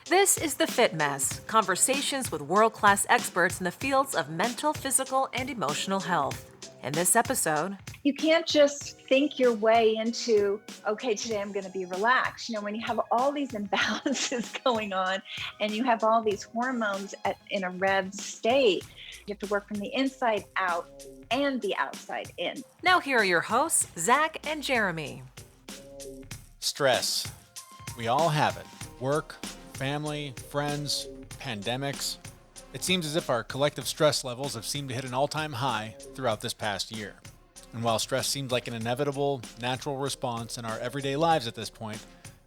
This is The Fit Mess, conversations with world-class experts in the fields of mental, physical, and emotional health. In this episode, You can't just think your way into, okay, today I'm going to be relaxed. When you have all these imbalances going on and you have all these hormones in a rev state, you have to work from the inside out and the outside in. now here are your hosts, Zach and Jeremy. Stress. We all have it. Work, family, friends, pandemics. It seems as if our collective stress levels have seemed to hit an all-time high throughout this past year. And while stress seems like an inevitable, natural response in our everyday lives at this point,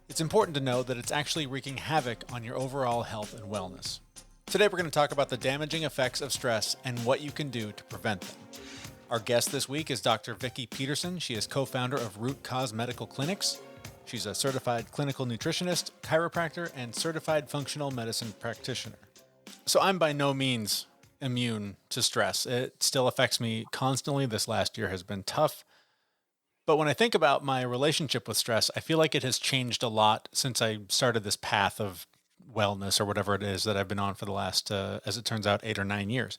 it's important to know that it's actually wreaking havoc on your overall health and wellness. Today we're going to talk about the damaging effects of stress and what you can do to prevent them. Our guest this week is Dr. Vikki Petersen. She is co-founder of Root Cause Medical Clinics. She's a certified clinical nutritionist, chiropractor, and certified functional medicine practitioner. So I'm by no means immune to stress. It still affects me constantly. This last year has been tough. But when I think about my relationship with stress, I feel like it has changed a lot since I started this path of wellness or whatever it is that I've been on for the last, as it turns out, 8 or 9 years.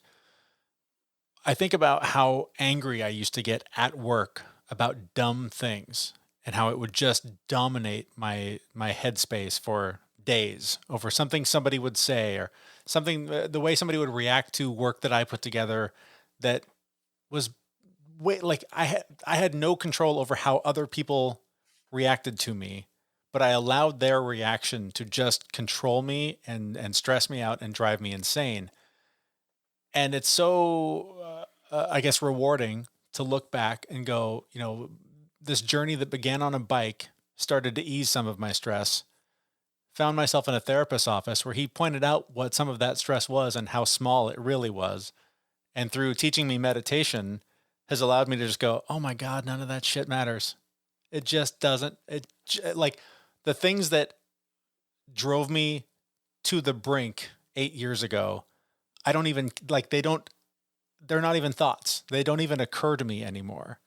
I think about how angry I used to get at work about dumb things and how it would just dominate my headspace for days over something somebody would say or something, the way somebody would react to work that I put together that was like I had no control over how other people reacted to me, but I allowed their reaction to just control me and stress me out and drive me insane. And it's so, I guess, rewarding to look back and go, this journey that began on a bike started to ease some of my stress. Found myself in a therapist's office where he pointed out what some of that stress was and how small it really was. And through teaching me meditation has allowed me to just go, oh my God, none of that shit matters. It just doesn't. Like the things that drove me to the brink 8 years ago, I don't even they're not even thoughts. They don't even occur to me anymore.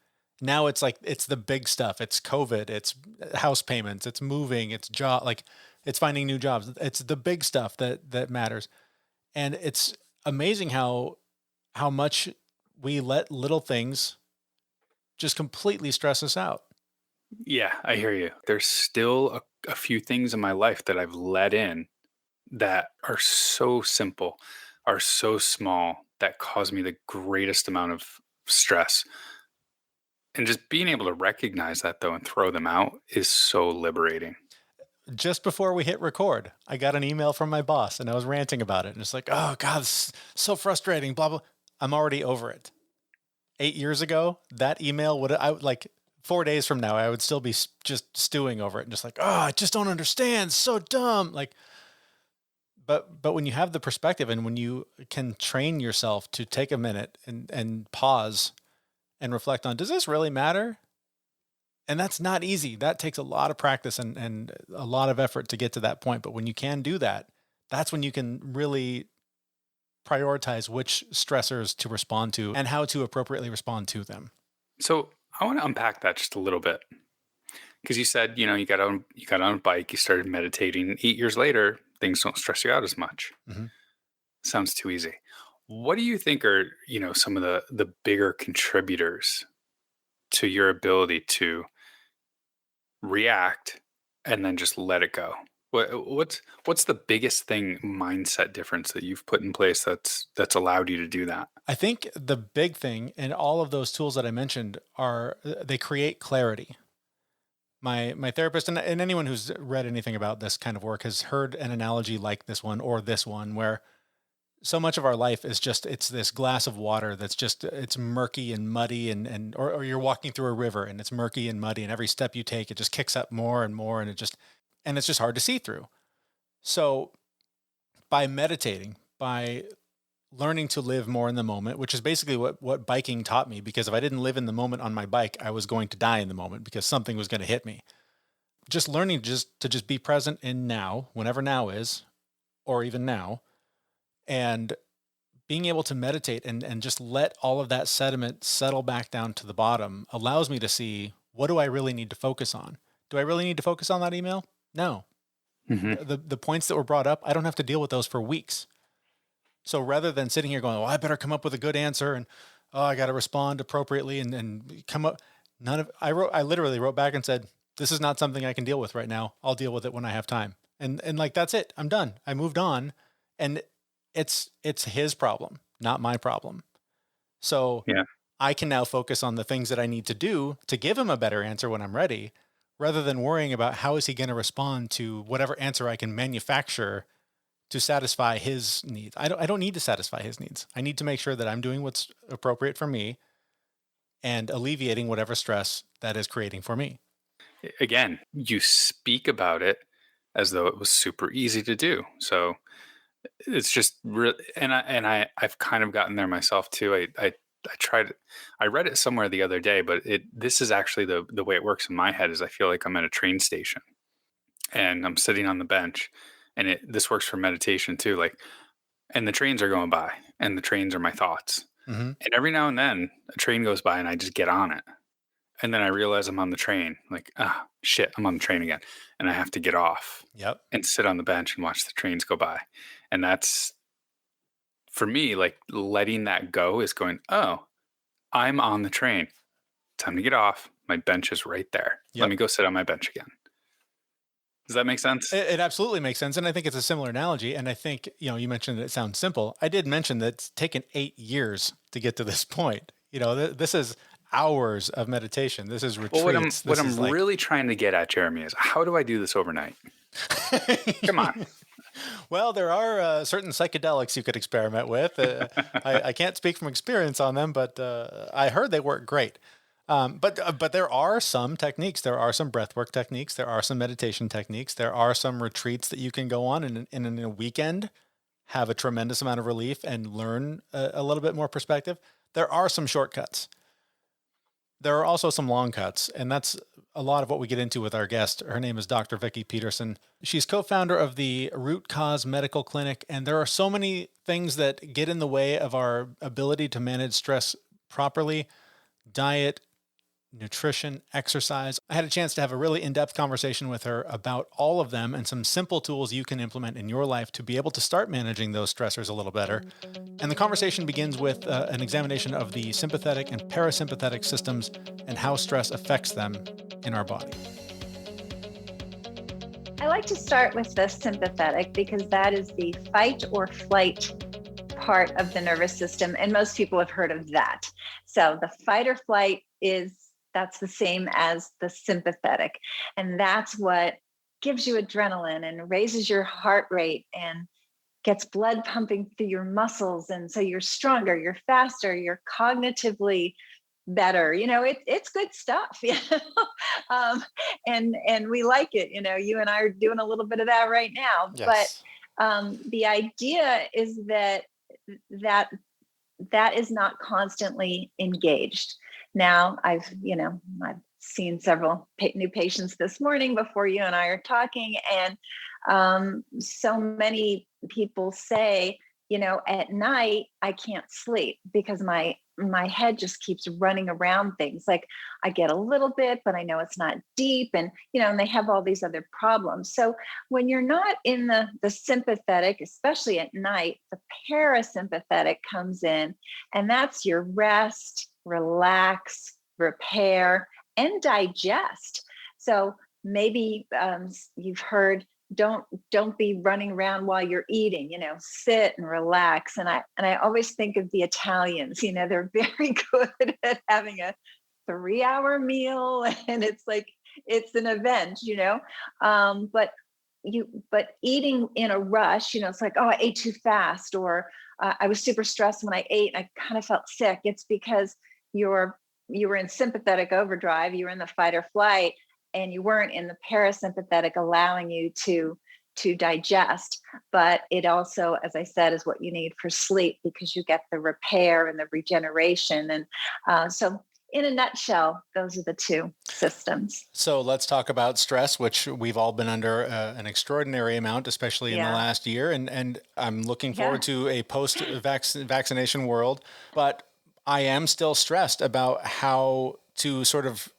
Now it's like, it's the big stuff. It's COVID, it's house payments, it's moving, it's job, like it's finding new jobs. It's the big stuff that matters. And it's amazing how much we let little things just completely stress us out. Yeah, I hear you. There's still a few things in my life that I've let in that are so simple, are so small, that cause me the greatest amount of stress. And just being able to recognize that, though, and throw them out is so liberating. Just before we hit record, I got an email from my boss and I was ranting about it. And it's like, oh God, it's so frustrating, blah, blah. I'm already over it. 8 years ago, that email like 4 days from now, I would still be just stewing over it and just like, oh, I just don't understand. So dumb. Like, but when you have the perspective and when you can train yourself to take a minute and pause and reflect on, does this really matter? And that's not easy. That takes a lot of practice and a lot of effort to get to that point. But when you can do that, that's when you can really prioritize which stressors to respond to and how to appropriately respond to them. So I want to unpack that just a little bit. Because you said, you got on a bike, you started meditating. 8 years later, things don't stress you out as much. Mm-hmm. Sounds too easy. What do you think are, some of the bigger contributors to your ability to react and then just let it go? What's the biggest thing, mindset difference that you've put in place that's allowed you to do that? I think the big thing in all of those tools that I mentioned are they create clarity. My therapist and anyone who's read anything about this kind of work has heard an analogy like this one or this one where so much of our life is just, it's this glass of water that's just, it's murky and muddy or you're walking through a river and it's murky and muddy and every step you take, it just kicks up more and more and it's just hard to see through. So by meditating, by learning to live more in the moment, which is basically what biking taught me, because if I didn't live in the moment on my bike, I was going to die in the moment because something was going to hit me. Just learning to just be present in now, whenever now is, or even now, and being able to meditate and just let all of that sediment settle back down to the bottom allows me to see, what do I really need to focus on? Do I really need to focus on that email? No. Hmm. The points that were brought up, I don't have to deal with those for weeks. So rather than sitting here going, well, I better come up with a good answer and I got to respond appropriately and come up, I literally wrote back and said, this is not something I can deal with right now. I'll deal with it when I have time. And like, that's it. I'm done. I moved on, and it's his problem, not my problem. So Yeah. I can now focus on the things that I need to do to give him a better answer when I'm ready, rather than worrying about how is he going to respond to whatever answer I can manufacture to satisfy his needs. I don't need to satisfy his needs. I need to make sure that I'm doing what's appropriate for me and alleviating whatever stress that is creating for me. Again, you speak about it as though it was super easy to do. So it's just I've kind of gotten there myself too. I tried, I read it somewhere the other day, but this is actually the way it works in my head is I feel like I'm at a train station and I'm sitting on the bench, and this works for meditation too. Like, and the trains are going by, and the trains are my thoughts. Mm-hmm. And every now and then a train goes by and I just get on it. And then I realize I'm on the train, like, ah, shit, I'm on the train again. And I have to get off Yep. and sit on the bench and watch the trains go by. And that's, for me, like letting that go is going, oh, I'm on the train. Time to get off. My bench is right there. Yep. Let me go sit on my bench again. Does that make sense? It absolutely makes sense. And I think it's a similar analogy. And I think, you mentioned that it sounds simple. I did mention that it's taken 8 years to get to this point. This is hours of meditation. This is retreats. Well, what I'm really trying to get at, Jeremy, is how do I do this overnight? Come on. Well, there are certain psychedelics you could experiment with. I can't speak from experience on them, but I heard they work great. But there are some techniques. There are some breathwork techniques. There are some meditation techniques. There are some retreats that you can go on in a weekend, have a tremendous amount of relief and learn a little bit more perspective. There are some shortcuts. There are also some long cuts, and that's a lot of what we get into with our guest. Her name is Dr. Vikki Petersen. She's co-founder of the Root Cause Medical Clinic, and there are so many things that get in the way of our ability to manage stress properly: diet, nutrition, exercise. I had a chance to have a really in-depth conversation with her about all of them and some simple tools you can implement in your life to be able to start managing those stressors a little better. And the conversation begins with an examination of the sympathetic and parasympathetic systems and how stress affects them in our body. I like to start with the sympathetic because that is the fight or flight part of the nervous system. And most people have heard of that. So the fight or flight that's the same as the sympathetic. And that's what gives you adrenaline and raises your heart rate and gets blood pumping through your muscles. And so you're stronger, you're faster, you're cognitively better. It's good stuff. And we like it. You and I are doing a little bit of that right now. Yes. But the idea is that is not constantly engaged. Now, I've seen several new patients this morning before you and I are talking, and so many people say, at night I can't sleep because my head just keeps running around things. Like I get a little bit, but I know it's not deep, and and they have all these other problems. So when you're not in the sympathetic, especially at night, the parasympathetic comes in, and that's your rest, relax, repair, and digest. So maybe you've heard, don't be running around while you're eating, sit and relax. And I always think of the Italians, they're very good at having a 3-hour meal, and it's like, it's an event, but eating in a rush, it's like, oh, I ate too fast, or I was super stressed when I ate and I kind of felt sick. It's because you were in sympathetic overdrive, you were in the fight or flight, and you weren't in the parasympathetic, allowing you to digest. But it also, as I said, is what you need for sleep, because you get the repair and the regeneration. And so in a nutshell, those are the two systems. So let's talk about stress, which we've all been under an extraordinary amount, especially in the last year. And I'm looking forward to a post-vaccination world. But I am still stressed about how to sort of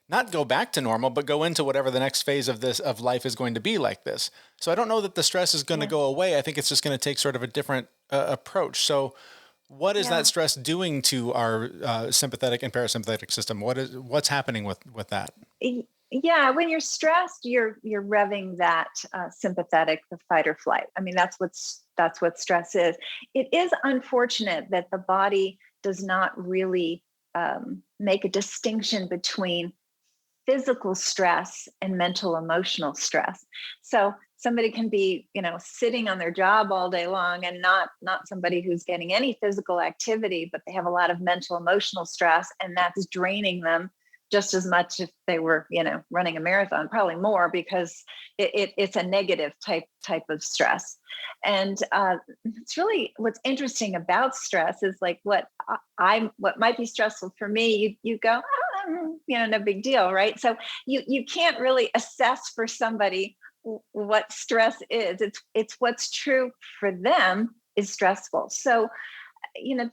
not go back to normal, but go into whatever the next phase of life is going to be like this. So I don't know that the stress is going to go away. I think it's just going to take sort of a different approach. So what is that stress doing to our sympathetic and parasympathetic system? What's happening with that? Yeah, when you're stressed, you're revving that sympathetic, the fight or flight. I mean, that's what stress is. It is unfortunate that the body does not really make a distinction between physical stress and mental emotional stress. So somebody can be, sitting on their job all day long and not somebody who's getting any physical activity, but they have a lot of mental emotional stress, and that's draining them just as much if they were, running a marathon, probably more, because it's a negative type of stress. And it's really what's interesting about stress is like what might be stressful for me, you go, no big deal, right? So you can't really assess for somebody what stress is. It's what's true for them is stressful. So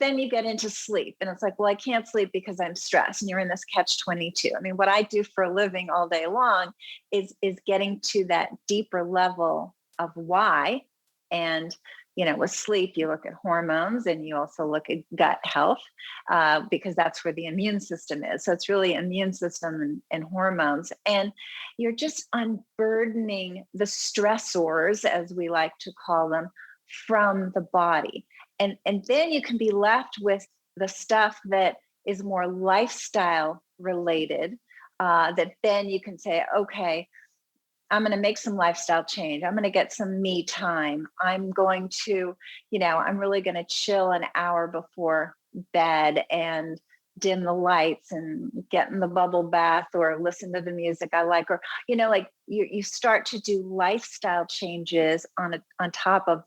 then you get into sleep, and it's like, well, I can't sleep because I'm stressed, and you're in this catch-22. I mean, what I do for a living all day long is getting to that deeper level of why. And with sleep, you look at hormones, and you also look at gut health, because that's where the immune system is. So it's really immune system and hormones, and you're just unburdening the stressors, as we like to call them, from the body. And then you can be left with the stuff that is more lifestyle related, that then you can say, okay, I'm going to make some lifestyle change. I'm going to get some me time. I'm going to, I'm really going to chill an hour before bed and dim the lights and get in the bubble bath or listen to the music I like, or, like you start to do lifestyle changes on top of,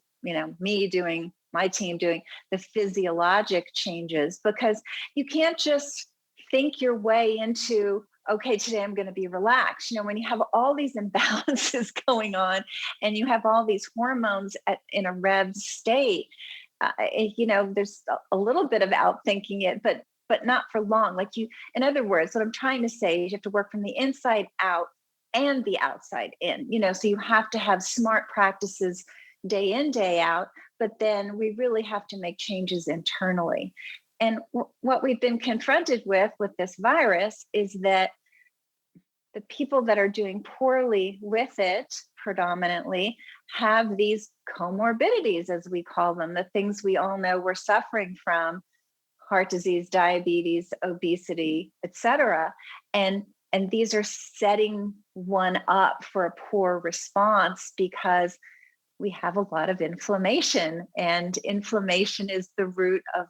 my team doing the physiologic changes, because you can't just think your way into, okay, today I'm going to be relaxed. When you have all these imbalances going on and you have all these hormones in a rev state, there's a little bit of outthinking it, but not for long. In other words, what I'm trying to say is you have to work from the inside out and the outside in, so you have to have smart practices day in, day out, but then we really have to make changes internally. And what we've been confronted with this virus is that the people that are doing poorly with it predominantly have these comorbidities, as we call them, the things we all know we're suffering from: heart disease, diabetes, obesity, etc. And these are setting one up for a poor response because we have a lot of inflammation, and inflammation is the root of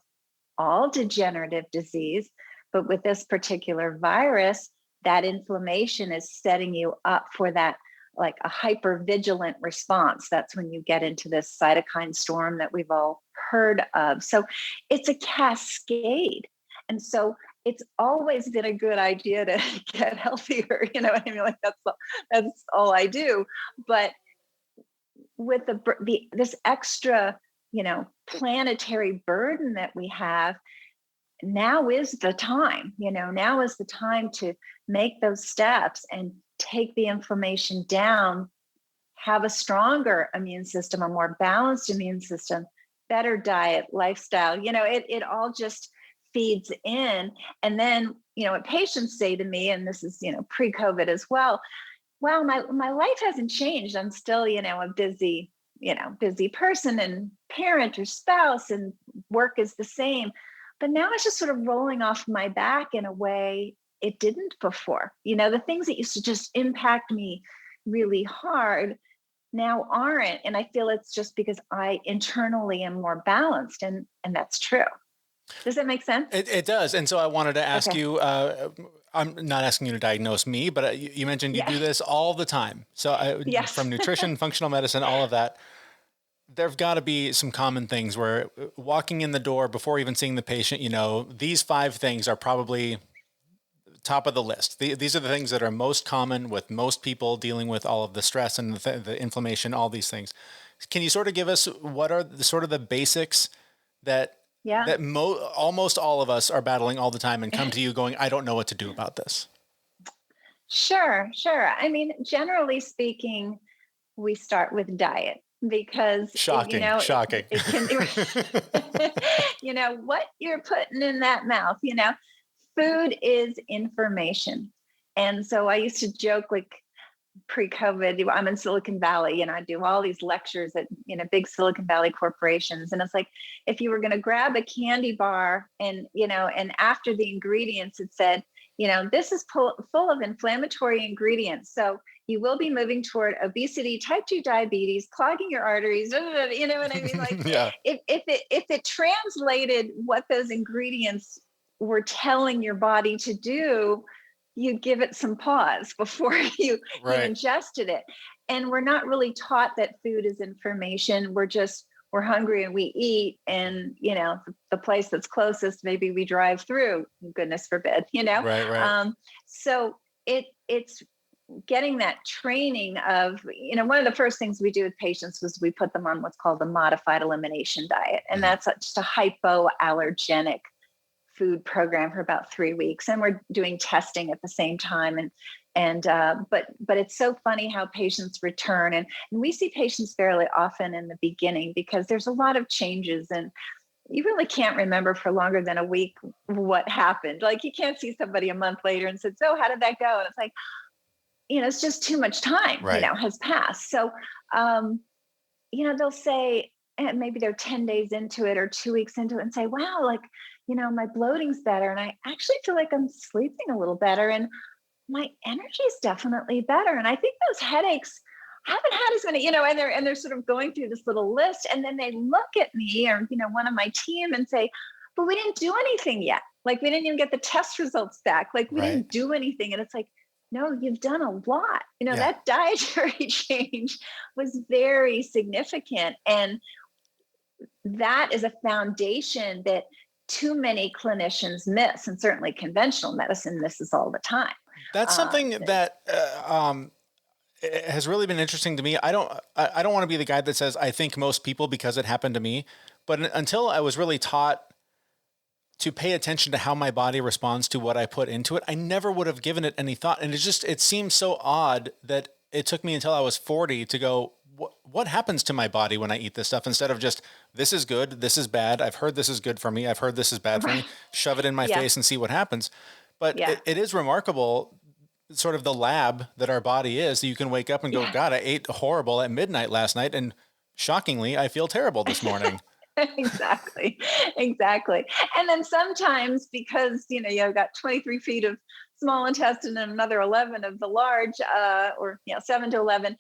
all degenerative disease. But with this particular virus, that inflammation is setting you up for that, like a hypervigilant response. That's when you get into this cytokine storm that we've all heard of. So it's a cascade. And so it's always been a good idea to get healthier. You know what I mean? Like that's all I do. But with this extra, planetary burden that we have, now is the time. Now is the time to make those steps and take the inflammation down, have a stronger immune system, a more balanced immune system, better diet, lifestyle. It all just feeds in. And then, what patients say to me, and this is, pre-COVID as well, wow, my life hasn't changed. I'm still, a busy person and parent or spouse, and work is the same. But now it's just sort of rolling off my back in a way it didn't before. The things that used to just impact me really hard now aren't. And I feel it's just because I internally am more balanced. And that's true. Does that make sense? It does. And so I wanted to ask you, I'm not asking you to diagnose me, but you mentioned you do this all the time. So Yes. From nutrition, functional medicine, all of that, there've got to be some common things where walking in the door before even seeing the patient, these 5 things are probably top of the list. These are the things that are most common with most people dealing with all of the stress and the inflammation, all these things. Can you sort of give us what are the basics that almost all of us are battling all the time and come to you going, I don't know what to do about this? Sure, sure. I mean, generally speaking, we start with diet because Shocking, shocking. it can, what you're putting in that mouth, food is information. And so I used to joke, like, pre-COVID, I'm in Silicon Valley and I do all these lectures at, big Silicon Valley corporations. And it's like, if you were going to grab a candy bar and, and after the ingredients, it said, this is full of inflammatory ingredients. So you will be moving toward obesity, type 2 diabetes, clogging your arteries. You know what I mean? Like, Yeah. if it translated what those ingredients were telling your body to do, you give it some pause before you ingested it. And we're not really taught that food is information. We're hungry and we eat, and the place that's closest, maybe we drive through, goodness forbid, Right. So it's getting that training of, one of the first things we do with patients was we put them on what's called the modified elimination diet. And that's just a hypoallergenic food program for about 3 weeks. And we're doing testing at the same time. But it's so funny how patients return, and we see patients fairly often in the beginning because there's a lot of changes, and you really can't remember for longer than a week what happened. Like, you can't see somebody a month later and say, so how did that go? And it's like, it's just too much time, has passed. So, they'll say, and maybe they're 10 days into it or 2 weeks into it, and say, wow, like, my bloating's better. And I actually feel like I'm sleeping a little better. And my energy is definitely better. And I think those headaches, I haven't had as many, and they're sort of going through this little list. And then they look at me or, one of my team and say, but we didn't do anything yet. Like, we didn't even get the test results back. Like, we didn't do anything. And it's like, no, you've done a lot. That dietary change was very significant. And that is a foundation that too many clinicians miss, and certainly conventional medicine misses all the time. That's something that has really been interesting to me. I don't want to be the guy that says I think most people because it happened to me, but until I was really taught to pay attention to how my body responds to what I put into it, I never would have given it any thought. And it seems so odd that it took me until I was 40 to go, what happens to my body when I eat this stuff, instead of just, this is good, this is bad. I've heard this is good for me. I've heard this is bad for me. Shove it in my face and see what happens. But it is remarkable, sort of the lab that our body is, that you can wake up and go, God, I ate horrible at midnight last night, and shockingly, I feel terrible this morning. Exactly. And then sometimes, because, you've got 23 feet of small intestine and another 11 of the large, 7 to 11,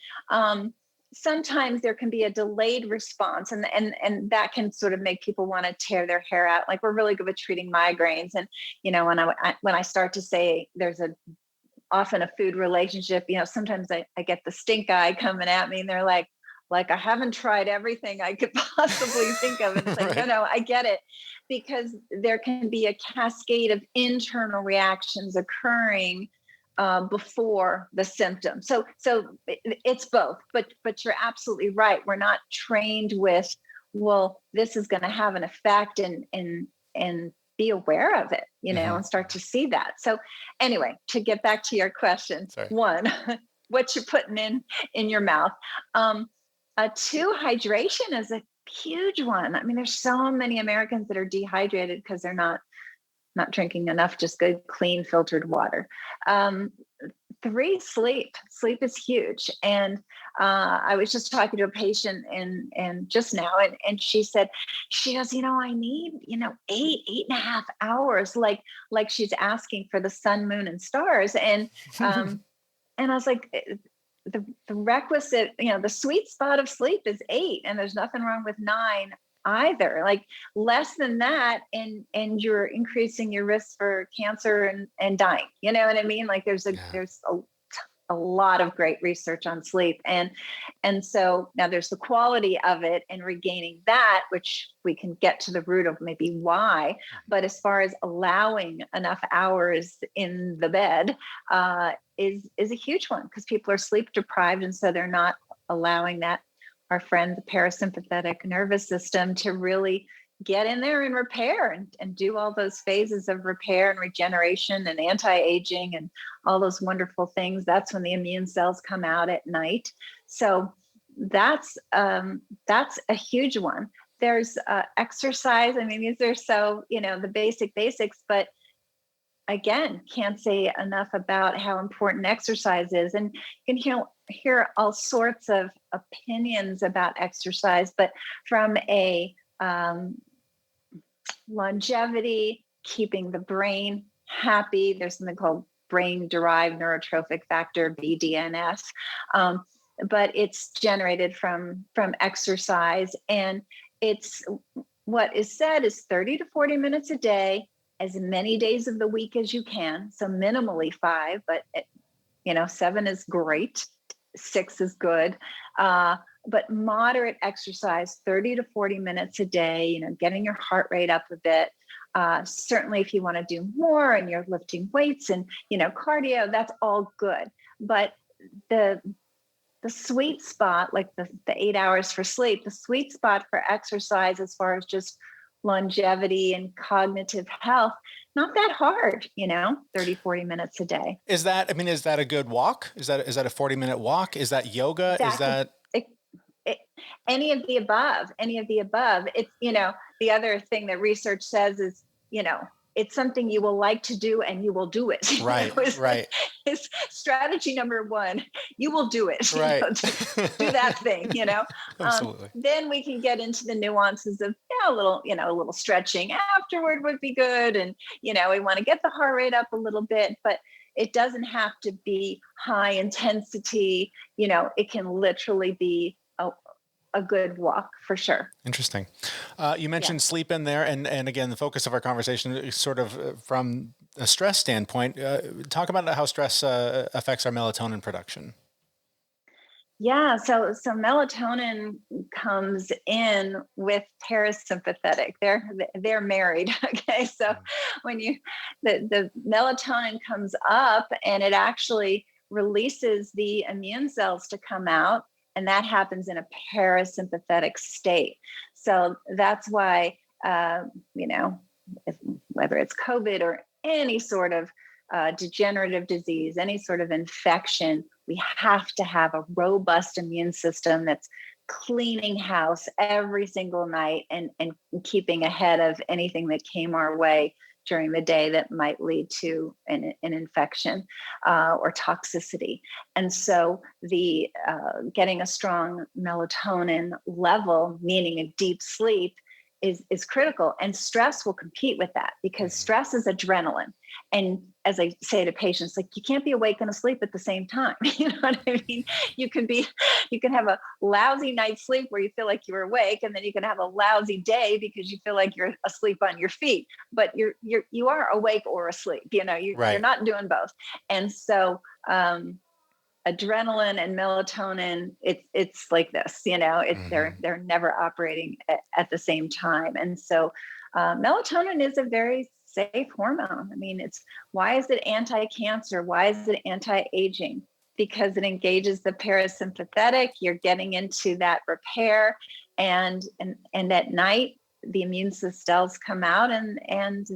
sometimes there can be a delayed response, and that can sort of make people want to tear their hair out. Like, we're really good with treating migraines. And, when I start to say there's often a food relationship, sometimes I get the stink eye coming at me, and they're like, I haven't tried everything I could possibly think of. And it's like, no, I get it, because there can be a cascade of internal reactions occurring before the symptoms. So it's both, but you're absolutely right. We're not trained with, well, this is going to have an effect, and be aware of it, and start to see that. So anyway, to get back to your question, one, what you're putting in your mouth. Two, hydration is a huge one. I mean, there's so many Americans that are dehydrated because they're not drinking enough just good, clean, filtered water. Three, sleep. Sleep is huge. And I was just talking to a patient and just now, and she goes, I need, 8.5 hours, like she's asking for the sun, moon, and stars. And and I was like, the requisite, the sweet spot of sleep is 8, and there's nothing wrong with 9 either. Like, less than that, and you're increasing your risk for cancer and dying. You know what I mean? Like, there's a lot of great research on sleep, and so now there's the quality of it and regaining that, which we can get to the root of maybe why. But as far as allowing enough hours in the bed is a huge one, because people are sleep deprived, and so they're not allowing that, our friend, the parasympathetic nervous system, to really get in there and repair and do all those phases of repair and regeneration and anti-aging and all those wonderful things. That's when the immune cells come out at night. So that's a huge one. There's exercise. I mean, these are so, the basics, but again, can't say enough about how important exercise is. And you can hear all sorts of opinions about exercise, but from a longevity, keeping the brain happy, there's something called brain-derived neurotrophic factor, BDNF, but it's generated from exercise. And it's what is said is 30 to 40 minutes a day, as many days of the week as you can. So minimally 5, but 7 is great. 6 is good. But moderate exercise, 30 to 40 minutes a day, getting your heart rate up a bit. Certainly if you want to do more and you're lifting weights and, cardio, that's all good. But the sweet spot, like the 8 hours for sleep, the sweet spot for exercise as far as just longevity and cognitive health, not that hard, 30, 40 minutes a day. Is that a good walk? Is that a 40-minute walk? Is that yoga? Exactly. Any of the above, It's, the other thing that research says is, it's something you will like to do and you will do it. Right. Right. It's strategy number 1. You will do it. Right. Do that thing, Absolutely. Then we can get into the nuances of a little stretching afterward would be good. And, we want to get the heart rate up a little bit, but it doesn't have to be high intensity. It can literally be a good walk for sure. Interesting. You mentioned sleep in there, and again, the focus of our conversation is sort of from a stress standpoint. Talk about how stress affects our melatonin production. Yeah, so melatonin comes in with parasympathetic. They're married. Okay, so when the melatonin comes up and it actually releases the immune cells to come out, and that happens in a parasympathetic state. So that's why, whether it's COVID or any sort of degenerative disease, any sort of infection, we have to have a robust immune system that's cleaning house every single night and keeping ahead of anything that came our way during the day that might lead to an infection or toxicity. And so the getting a strong melatonin level, meaning a deep sleep, is critical. And stress will compete with that because stress is adrenaline. And as I say to patients, like, you can't be awake and asleep at the same time. You know what I mean? You can have a lousy night's sleep where you feel like you're awake, and then you can have a lousy day because you feel like you're asleep on your feet, but you are awake or asleep. You're not doing both. And so, adrenaline and melatonin, it's like this, they're never operating at the same time. And so melatonin is a very safe hormone. I mean, why is it anti-cancer? Why is it anti-aging? Because it engages the parasympathetic. You're getting into that repair, and at night the immune cells come out and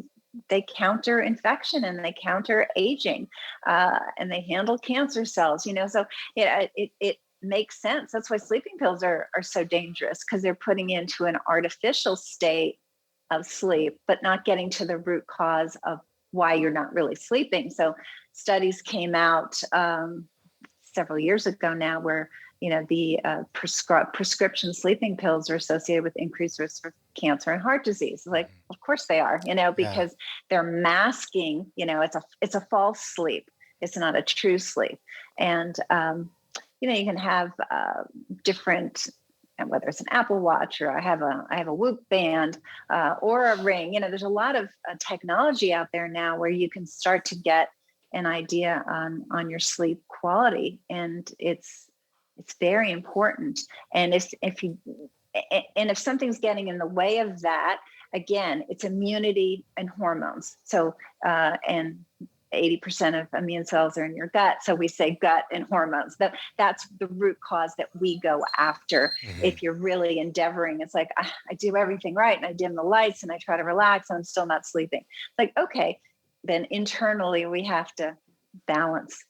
they counter infection and they counter aging, and they handle cancer cells, so it makes sense. That's why sleeping pills are so dangerous, because they're putting into an artificial state of sleep, but not getting to the root cause of why you're not really sleeping. So studies came out several years ago now where the prescription sleeping pills are associated with increased risk for cancer and heart disease. Like, of course they are, because they're masking, it's a false sleep. It's not a true sleep. And, you can have different, whether it's an Apple Watch, or I have a Whoop band or a ring, there's a lot of technology out there now where you can start to get an idea on your sleep quality. And it's very important. And if something's getting in the way of that, again, it's immunity and hormones. So, and 80% of immune cells are in your gut. So we say gut and hormones. That's the root cause that we go after. If you're really endeavoring, it's like, I do everything right and I dim the lights and I try to relax and I'm still not sleeping. Like, okay, then internally we have to balance.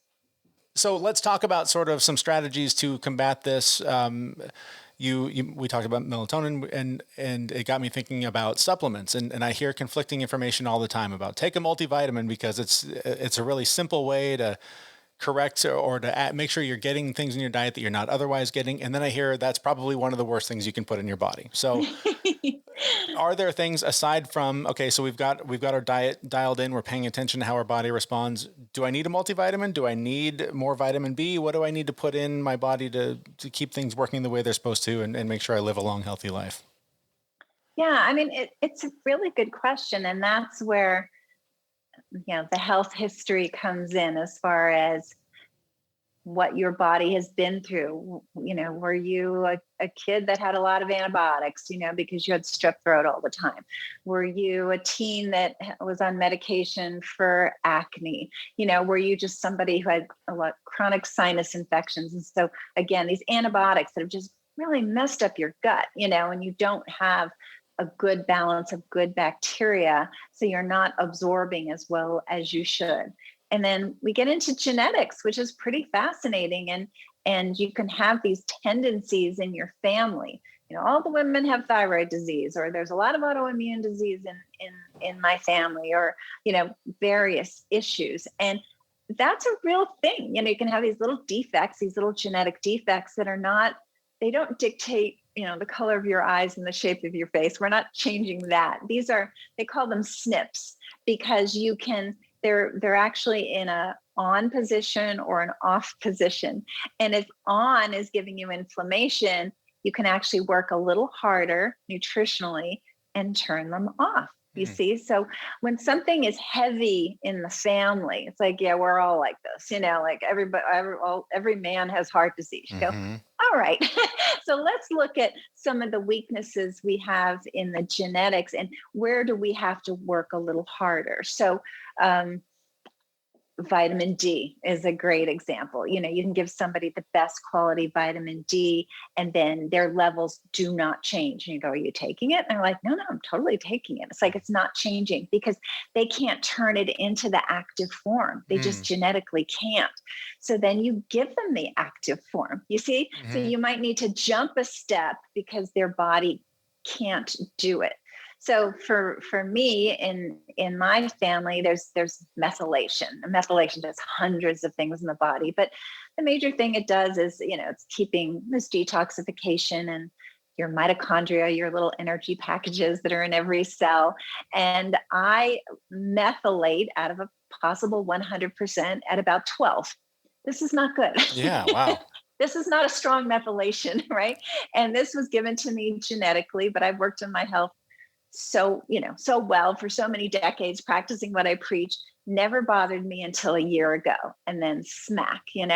So let's talk about sort of some strategies to combat this. We talked about melatonin, and it got me thinking about supplements. And I hear conflicting information all the time about take a multivitamin because it's a really simple way to correct or to make sure you're getting things in your diet that you're not otherwise getting. And then I hear that's probably one of the worst things you can put in your body. So are there things aside from, okay, so we've got our diet dialed in, we're paying attention to how our body responds. Do I need a multivitamin? Do I need more vitamin B? What do I need to put in my body to keep things working the way they're supposed to and make sure I live a long, healthy life? Yeah, I mean, it's a really good question. And that's where, the health history comes in as far as what your body has been through. Were you a kid that had a lot of antibiotics, because you had strep throat all the time? Were you a teen that was on medication for acne? Were you just somebody who had a lot of chronic sinus infections? And so again, these antibiotics that have just really messed up your gut, and you don't have a good balance of good bacteria. So you're not absorbing as well as you should. And then we get into genetics, which is pretty fascinating. And you can have these tendencies in your family. All the women have thyroid disease, or there's a lot of autoimmune disease in my family, or, various issues. And that's a real thing. You can have these little defects, these little genetic defects that they don't dictate the color of your eyes and the shape of your face. We're not changing that. They call them SNPs, because they're actually in a on position or an off position. And if on is giving you inflammation, you can actually work a little harder nutritionally and turn them off. You see? So when something is heavy in the family, it's like, yeah, we're all like this, like every man has heart disease. You go, all right. So let's look at some of the weaknesses we have in the genetics and where do we have to work a little harder? So, vitamin D is a great example. You can give somebody the best quality vitamin D and then their levels do not change. And you go, are you taking it? And they're like, no, I'm totally taking it. It's like, it's not changing because they can't turn it into the active form. They just genetically can't. So then you give them the active form, you see? So you might need to jump a step because their body can't do it. So for me in my family, there's methylation. And methylation does hundreds of things in the body, but the major thing it does is, it's keeping this detoxification and your mitochondria, your little energy packages that are in every cell. And I methylate out of a possible 100% at about 12. This is not good. Yeah, wow. This is not a strong methylation, right? And this was given to me genetically, but I've worked on my health so well for so many decades, practicing what I preach, never bothered me until a year ago. And then smack, and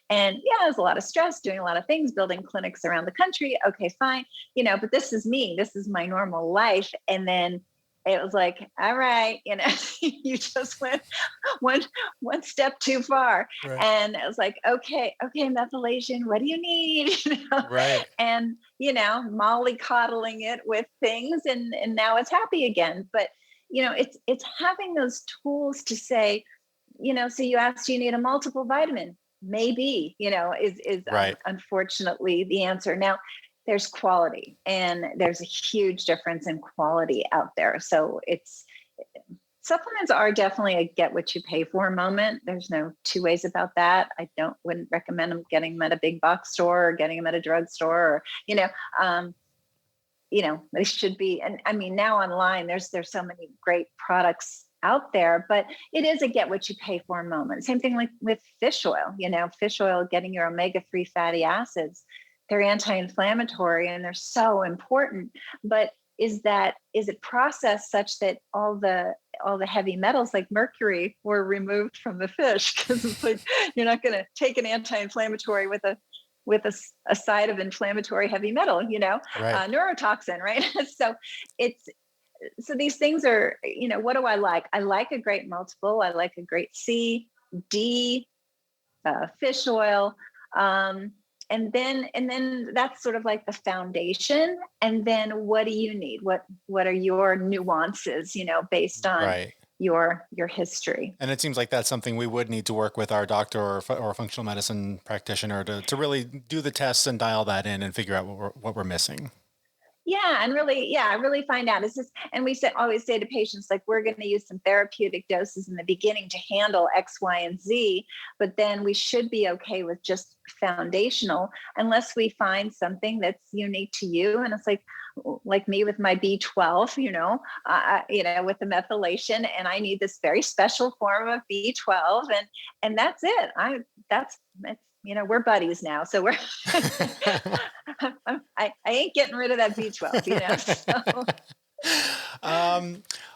there's a lot of stress, doing a lot of things, building clinics around the country. Okay, fine. But this is me, this is my normal life. And then it was like, all right, you just went one step too far. Right. And it was like, okay, methylation, what do you need? Right. And, molly coddling it with things and now it's happy again. But, it's having those tools to say, so you asked, do you need a multiple vitamin? Maybe, is right. Unfortunately the answer. Now, there's quality and there's a huge difference in quality out there. So supplements are definitely a get what you pay for moment. There's no two ways about that. I wouldn't recommend them getting them at a big box store or getting them at a drugstore or, they should be. And I mean, now online, there's so many great products out there, but it is a get what you pay for moment. Same thing like with fish oil, fish oil, getting your omega-3 fatty acids. They're anti-inflammatory and they're so important, but is it processed such that all the heavy metals like mercury were removed from the fish? Because it's like, you're not going to take an anti-inflammatory with a side of inflammatory heavy metal, right. Neurotoxin, right? So so these things are, what do I like? I like a great multiple. I like a great C, D, fish oil. And then that's sort of like the foundation. And then what do you need? What are your nuances, based on Right. your history? And it seems like that's something we would need to work with our doctor or a functional medicine practitioner to really do the tests and dial that in and figure out what we're missing. Yeah, and really find out. Is this, and always say to patients, like, we're going to use some therapeutic doses in the beginning to handle X, Y, and Z, but then we should be okay with just foundational, unless we find something that's unique to you. And it's like me with my B12, with the methylation, and I need this very special form of B12, and that's it. We're buddies now, so we're I ain't getting rid of that B12, So.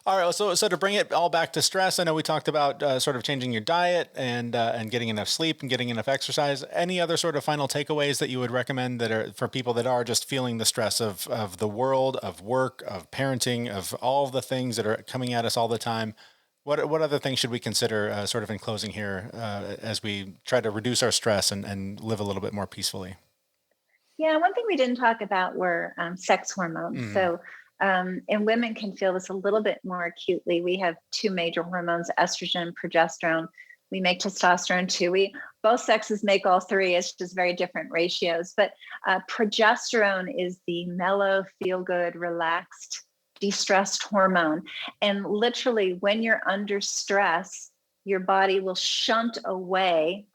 All right. So to bring it all back to stress, I know we talked about sort of changing your diet and getting enough sleep and getting enough exercise. Any other sort of final takeaways that you would recommend that are for people that are just feeling the stress of the world, of work, of parenting, of all of the things that are coming at us all the time? What other things should we consider sort of in closing here as we try to reduce our stress and live a little bit more peacefully? Yeah, one thing we didn't talk about were sex hormones. Mm. So, and women can feel this a little bit more acutely. We have two major hormones, estrogen and progesterone. We make testosterone too. Both sexes make all three. It's just very different ratios. But progesterone is the mellow, feel good, relaxed, de-stressed hormone. And literally, when you're under stress, your body will shunt away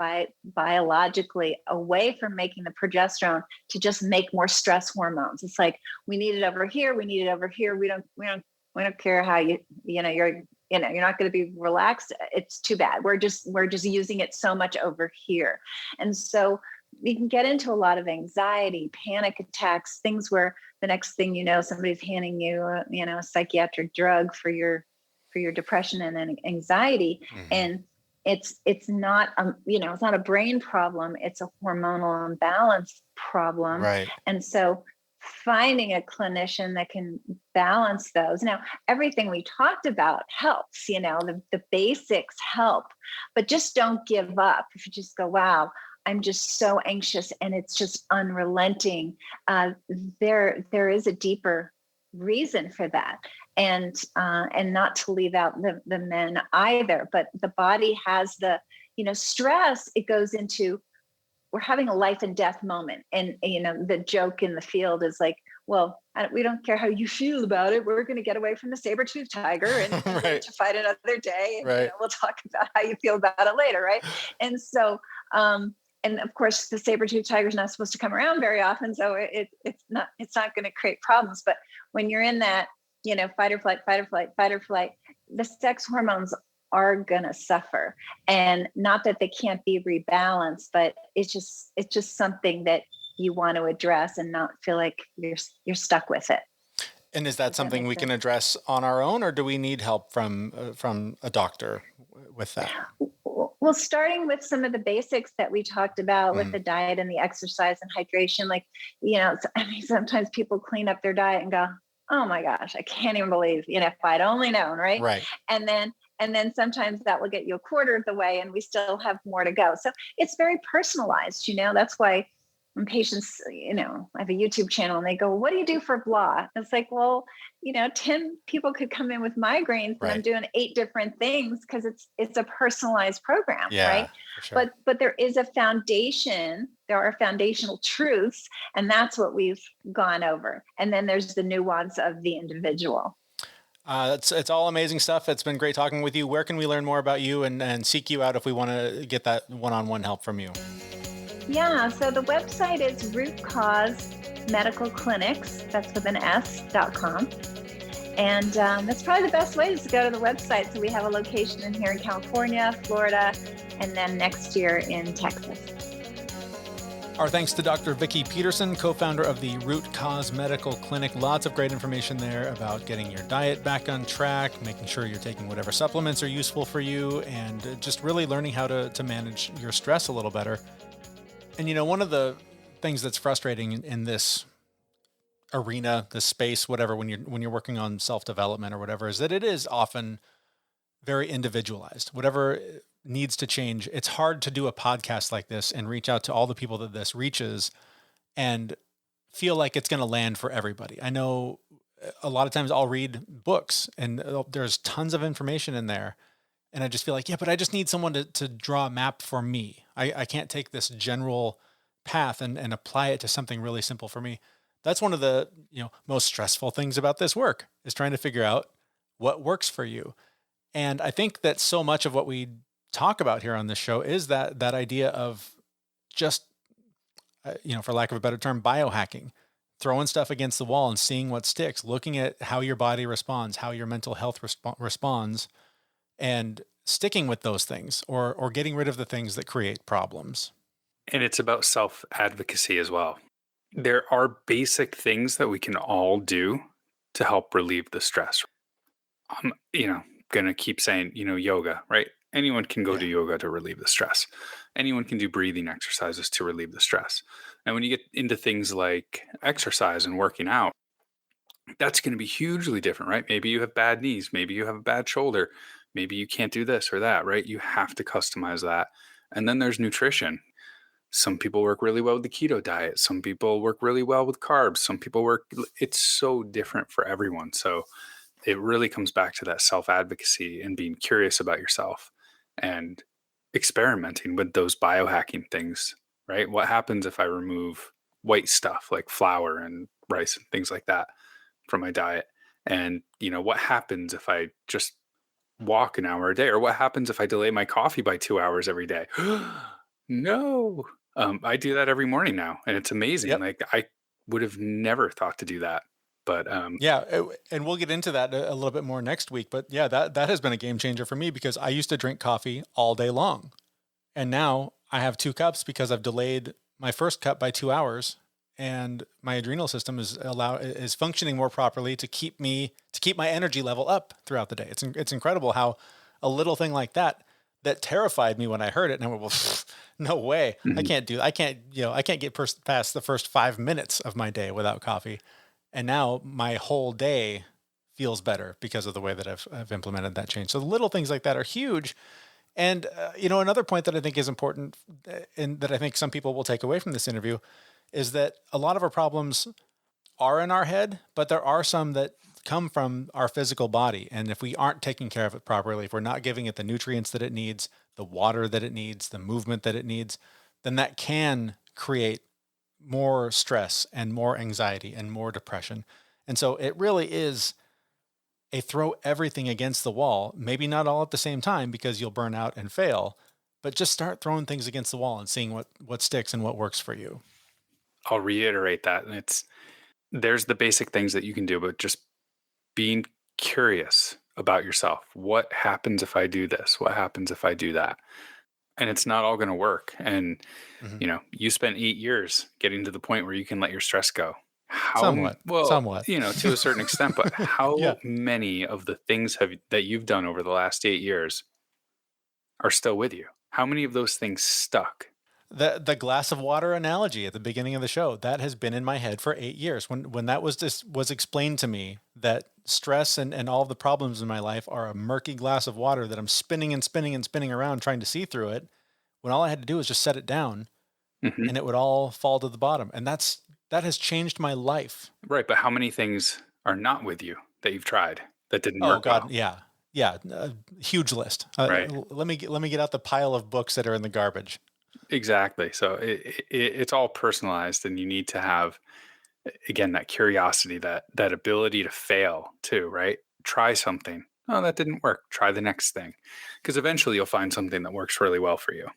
biologically away from making the progesterone to just make more stress hormones. It's like, we need it over here. We need it over here. We don't care how you're not going to be relaxed. It's too bad. We're just using it so much over here. And so we can get into a lot of anxiety, panic attacks, things where the next thing you know, somebody's handing you a psychiatric drug for your depression and anxiety. Mm-hmm. And it's not it's not a brain problem, it's a hormonal imbalance problem. Right. And so finding a clinician that can balance those. Now, everything we talked about helps, the basics help, but just don't give up. If you just go, wow, I'm just so anxious and it's just unrelenting, there is a deeper reason for that. And not to leave out the men either, but the body has stress. It goes into, we're having a life and death moment. And, the joke in the field is like, well, we don't care how you feel about it. We're going to get away from the saber-toothed tiger and Right. to fight another day. And Right. We'll talk about how you feel about it later. Right. And so, and of course, the saber-toothed tiger is not supposed to come around very often. So it's not going to create problems. But when you're in that, fight or flight, the sex hormones are going to suffer. And not that they can't be rebalanced, but it's just something that you want to address and not feel like you're stuck with it. And is that something we can address on our own, or do we need help from a doctor with that? Well, starting with some of the basics that we talked about with the diet and the exercise and hydration, sometimes people clean up their diet and go, oh my gosh, I can't even believe, if I'd only known, right? Right. And then sometimes that will get you a quarter of the way and we still have more to go. So it's very personalized, that's why when patients, I have a YouTube channel and they go, what do you do for blah? It's like, well, 10 people could come in with migraines and I'm doing 8 different things because it's a personalized program, right? For sure. But there is a foundation. There are foundational truths, and that's what we've gone over. And then there's the nuance of the individual. It's all amazing stuff. It's been great talking with you. Where can we learn more about you and seek you out if we want to get that one-on-one help from you? Yeah, so the website is Root Cause Medical Clinics, that's with an S.com. And that's probably the best way is to go to the website. So we have a location in here in California, Florida, and then next year in Texas. Our thanks to Dr. Vikki Petersen, co-founder of the Root Cause Medical Clinic. Lots of great information there about getting your diet back on track, making sure you're taking whatever supplements are useful for you, and just really learning how to manage your stress a little better. And, one of the things that's frustrating in this arena, the space, whatever, when you're working on self-development or whatever, is that it is often very individualized. Whatever needs to change, it's hard to do a podcast like this and reach out to all the people that this reaches and feel like it's going to land for everybody. I know a lot of times I'll read books and there's tons of information in there. And I just feel like, yeah, but I just need someone to draw a map for me. I can't take this general path and apply it to something really simple for me. That's one of the, most stressful things about this work is trying to figure out what works for you. And I think that so much of what we talk about here on this show is that idea of just, for lack of a better term, biohacking, throwing stuff against the wall and seeing what sticks, looking at how your body responds, how your mental health responds, and sticking with those things or getting rid of the things that create problems. And it's about self-advocacy as well. There are basic things that we can all do to help relieve the stress. I'm, going to keep saying, yoga, right? Anyone can go do yoga to relieve the stress. Anyone can do breathing exercises to relieve the stress. And when you get into things like exercise and working out, that's going to be hugely different, right? Maybe you have bad knees. Maybe you have a bad shoulder. Maybe you can't do this or that, right? You have to customize that. And then there's nutrition. Some people work really well with the keto diet. Some people work really well with carbs. Some people it's so different for everyone. So it really comes back to that self-advocacy and being curious about yourself and experimenting with those biohacking things, right? What happens if I remove white stuff like flour and rice and things like that from my diet? And, what happens if I just walk an hour a day? Or what happens if I delay my coffee by 2 hours every day? No. I do that every morning now, and it's amazing. Yep. Like I would have never thought to do that. But and we'll get into that a little bit more next week. But yeah, that has been a game changer for me because I used to drink coffee all day long. And now I have 2 cups because I've delayed my first cup by 2 hours, and my adrenal system is functioning more properly to keep my energy level up throughout the day. It's incredible how a little thing like that terrified me when I heard it, and I went, well, no way. Mhm. I can't get past the first 5 minutes of my day without coffee. And now my whole day feels better because of the way that I've implemented that change. So the little things like that are huge. And, another point that I think is important and that I think some people will take away from this interview is that a lot of our problems are in our head, but there are some that come from our physical body. And if we aren't taking care of it properly, if we're not giving it the nutrients that it needs, the water that it needs, the movement that it needs, then that can create more stress and more anxiety and more depression. And so it really is a throw everything against the wall, maybe not all at the same time because you'll burn out and fail, but just start throwing things against the wall and seeing what sticks and what works for you. I'll reiterate that. And there's the basic things that you can do, but just being curious about yourself. What happens if I do this? What happens if I do that? And it's not all going to work. And, you spent 8 years getting to the point where you can let your stress go. Somewhat. To a certain extent, but how Yeah. many of the things that you've done over the last 8 years are still with you? How many of those things stuck? The glass of water analogy at the beginning of the show, that has been in my head for 8 years. When that was explained to me, that stress and all the problems in my life are a murky glass of water that I'm spinning and spinning and spinning around trying to see through it, when all I had to do was just set it down Mhm. and it would all fall to the bottom. And that has changed my life. Right. But how many things are not with you that you've tried that didn't Oh work God. well? Yeah. Yeah. Huge list. Right. Let me get out the pile of books that are in the garbage. Exactly. So it's all personalized, and you need to have, again, that curiosity, that ability to fail too, right? Try something. Oh, that didn't work. Try the next thing, because eventually you'll find something that works really well for you.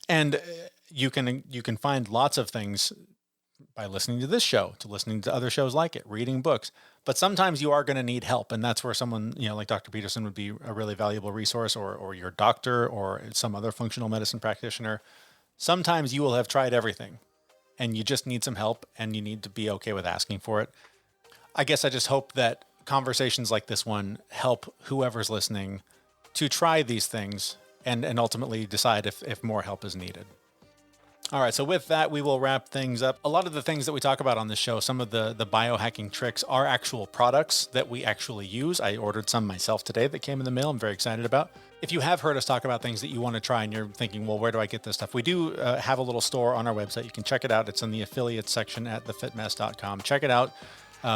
And you can find lots of things by listening to this show, to listening to other shows like it, reading books. But sometimes you are going to need help. And that's where someone, like Dr. Petersen would be a really valuable resource, or your doctor or some other functional medicine practitioner. Sometimes you will have tried everything and you just need some help, and you need to be okay with asking for it. I guess I just hope that conversations like this one help whoever's listening to try these things and ultimately decide if more help is needed. All right, so with that, we will wrap things up. A lot of the things that we talk about on this show, some of the biohacking tricks are actual products that we actually use. I ordered some myself today that came in the mail. I'm very excited about. If you have heard us talk about things that you want to try and you're thinking, well, where do I get this stuff? We do have a little store on our website. You can check it out. It's in the affiliate section at thefitmess.com. Check it out.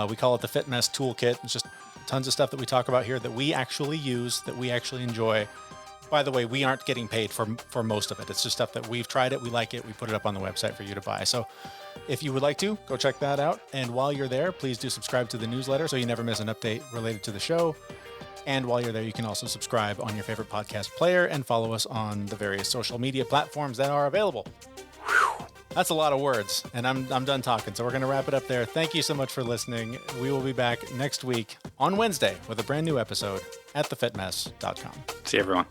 We call it the Fit Mess Toolkit. It's just tons of stuff that we talk about here that we actually use, that we actually enjoy. By the way, we aren't getting paid for most of it. It's just stuff that we've tried it, we like it, we put it up on the website for you to buy. So if you would like to, go check that out. And while you're there, please do subscribe to the newsletter so you never miss an update related to the show. And while you're there, you can also subscribe on your favorite podcast player and follow us on the various social media platforms that are available. Whew. That's a lot of words, and I'm done talking. So we're going to wrap it up there. Thank you so much for listening. We will be back next week on Wednesday with a brand new episode at thefitmess.com. See everyone.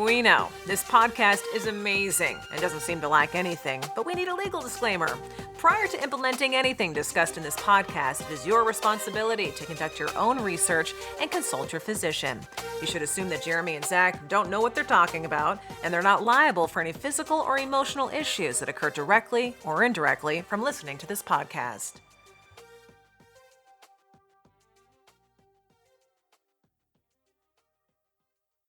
We know this podcast is amazing and doesn't seem to lack anything, but we need a legal disclaimer. Prior to implementing anything discussed in this podcast, it is your responsibility to conduct your own research and consult your physician. You should assume that Jeremy and Zach don't know what they're talking about, and they're not liable for any physical or emotional issues that occur directly or indirectly from listening to this podcast.